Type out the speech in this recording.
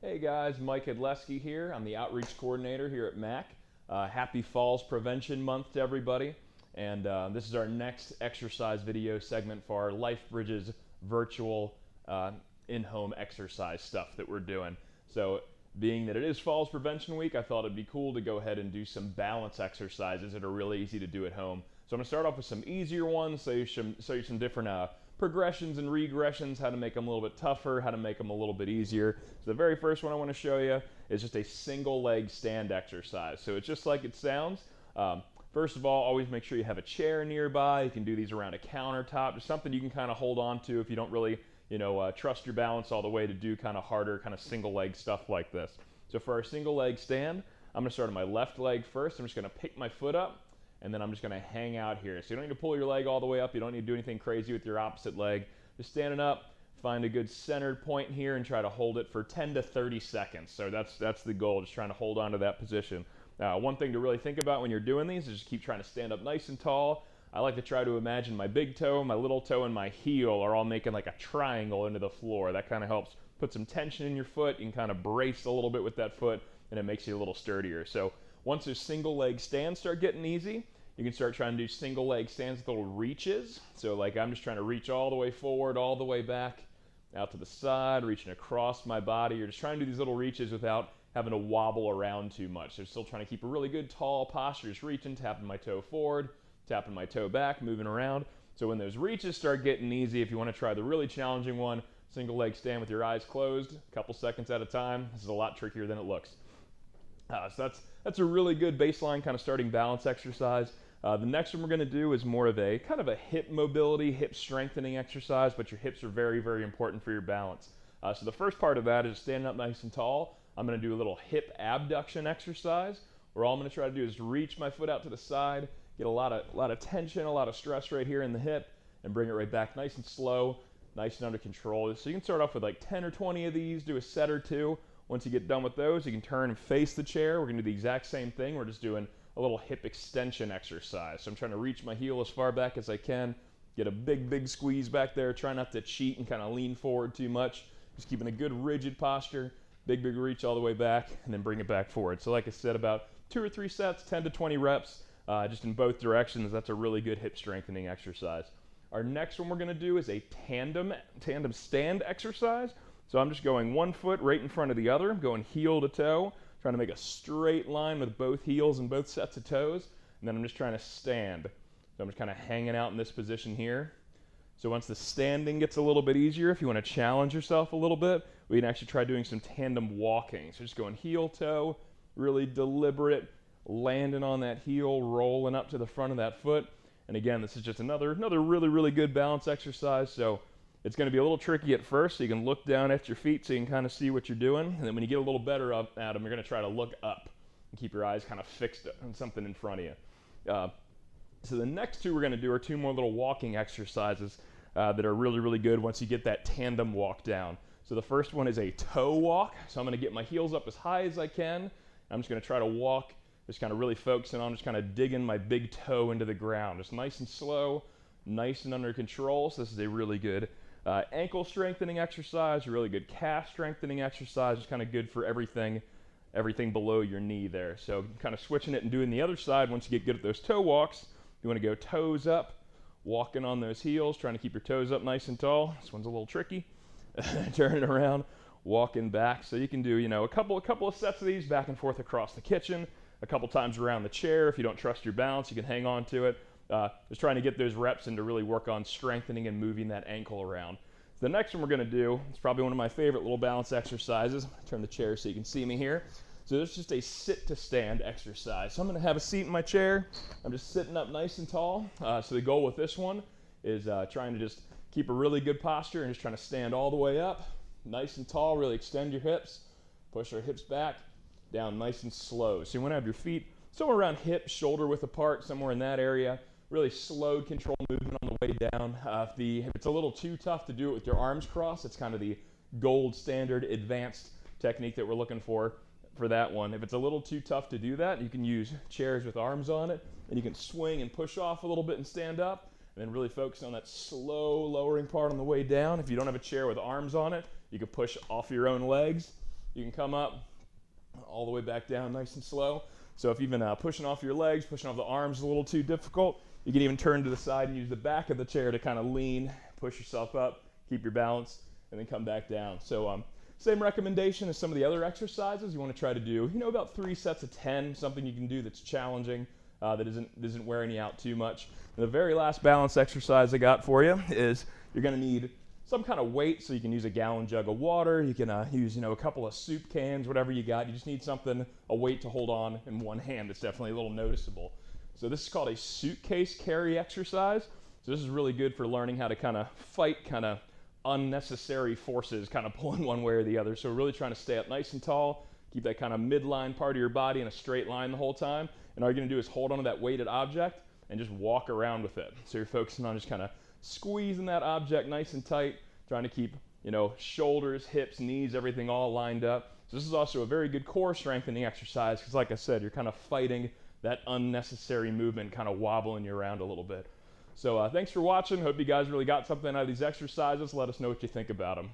Hey guys, Mike Hedleski here. I'm the outreach coordinator here at MAC. Happy Falls Prevention Month to everybody. And this is our next exercise video segment for our LifeBridges virtual in-home exercise stuff that we're doing. So being that it is Falls Prevention Week, I thought it'd be cool to go ahead and do some balance exercises that are really easy to do at home. So I'm gonna start off with some easier ones, show you some different progressions and regressions, how to make them a little bit tougher, how to make them a little bit easier. So the very first one I want to show you is just a single leg stand exercise. So it's just like it sounds. First of all, always make sure you have a chair nearby. You can do these around a countertop, just something you can kind of hold on to if you don't really, trust your balance all the way to do kind of harder, kind of single leg stuff like this. So for our single leg stand, I'm going to start on my left leg first. I'm just going to pick my foot up, and then I'm just going to hang out here. So you don't need to pull your leg all the way up. You don't need to do anything crazy with your opposite leg. Just standing up, find a good centered point here and try to hold it for 10 to 30 seconds. So that's the goal, just trying to hold on to that position. One thing to really think about when you're doing these is just keep trying to stand up nice and tall. I like to try to imagine my big toe, my little toe, and my heel are all making like a triangle into the floor. That kind of helps put some tension in your foot. You can kind of brace a little bit with that foot, and it makes you a little sturdier. So once those single leg stands start getting easy, you can start trying to do single leg stands with little reaches. So like I'm just trying to reach all the way forward, all the way back, out to the side, reaching across my body. You're just trying to do these little reaches without having to wobble around too much. So still trying to keep a really good tall posture, just reaching, tapping my toe forward, tapping my toe back, moving around. So when those reaches start getting easy, if you want to try the really challenging one, single leg stand with your eyes closed, a couple seconds at a time. This is a lot trickier than it looks. So that's a really good baseline kind of starting balance exercise. The next one we're going to do is more of a kind of a hip mobility, hip strengthening exercise, but your hips are very, very important for your balance. So the first part of that is standing up nice and tall. I'm going to do a little hip abduction exercise, where all I'm going to try to do is reach my foot out to the side, get a lot of tension, a lot of stress right here in the hip, and bring it right back nice and slow, nice and under control. So you can start off with like 10 or 20 of these, do a set or two. Once you get done with those, you can turn and face the chair. We're going to do the exact same thing. We're just doing a little hip extension exercise. So I'm trying to reach my heel as far back as I can, get a big squeeze back there, try not to cheat and kind of lean forward too much, just keeping a good rigid posture, big reach all the way back, and then bring it back forward. So like I said, about 2 or 3 sets, 10 to 20 reps, just in both directions. That's a really good hip strengthening exercise. Our next one we're going to do is a tandem stand exercise. So I'm just going one foot right in front of the other. I'm going heel to toe, trying to make a straight line with both heels and both sets of toes, and then I'm just trying to stand. So I'm just kind of hanging out in this position here. So once the standing gets a little bit easier, if you want to challenge yourself a little bit, we can actually try doing some tandem walking. So just going heel toe, really deliberate, landing on that heel, rolling up to the front of that foot. And again, this is just another really good balance exercise. So it's going to be a little tricky at first, so you can look down at your feet so you can kind of see what you're doing. And then when you get a little better up at them, you're going to try to look up and keep your eyes kind of fixed on something in front of you. So the next two we're going to do are 2 more little walking exercises that are really good once you get that tandem walk down. So the first one is a toe walk. So I'm going to get my heels up as high as I can. I'm just going to try to walk, just kind of really focusing on just kind of digging my big toe into the ground. Just nice and slow, nice and under control. So this is a really good ankle strengthening exercise, a really good calf strengthening exercise. It's kind of good for everything below your knee there. So kind of switching it and doing the other side. Once you get good at those toe walks, you want to go toes up, walking on those heels, trying to keep your toes up nice and tall. This one's a little tricky. Turning around, walking back. So you can do, a couple of sets of these back and forth across the kitchen, a couple times around the chair. If you don't trust your balance, you can hang on to it. Just trying to get those reps and to really work on strengthening and moving that ankle around. So the next one we're going to do is probably one of my favorite little balance exercises. Turn the chair so you can see me here. So this is just a sit to stand exercise. So I'm going to have a seat in my chair. I'm just sitting up nice and tall. So the goal with this one is trying to just keep a really good posture and just trying to stand all the way up, nice and tall, really extend your hips, push our hips back, down nice and slow. So you want to have your feet somewhere around hip, shoulder width apart, somewhere in that area. Really slow, controlled movement on the way down. If it's a little too tough to do it with your arms crossed, it's kind of the gold standard advanced technique that we're looking for that one. If it's a little too tough to do that, you can use chairs with arms on it, and you can swing and push off a little bit and stand up, and then really focus on that slow lowering part on the way down. If you don't have a chair with arms on it, you can push off your own legs, you can come up all the way back down nice and slow. So if you've been pushing off your legs, pushing off the arms a little too difficult, you can even turn to the side and use the back of the chair to kind of lean, push yourself up, keep your balance, and then come back down. So same recommendation as some of the other exercises. You want to try to do, about 3 sets of 10, something you can do that's challenging, that isn't wearing you out too much. And the very last balance exercise I got for you is you're going to need some kind of weight, so you can use a gallon jug of water, you can use a couple of soup cans, whatever you got. You just need something, a weight to hold on in one hand that's definitely a little noticeable. So this is called a suitcase carry exercise. So this is really good for learning how to kind of fight kind of unnecessary forces kind of pulling one way or the other. So we're really trying to stay up nice and tall, keep that kind of midline part of your body in a straight line the whole time, and all you're going to do is hold onto that weighted object and just walk around with it. So you're focusing on just kind of squeezing that object nice and tight, trying to keep, shoulders, hips, knees, everything all lined up. So this is also a very good core strengthening exercise because, like I said, you're kind of fighting that unnecessary movement, kind of wobbling you around a little bit. So thanks for watching. Hope you guys really got something out of these exercises. Let us know what you think about them.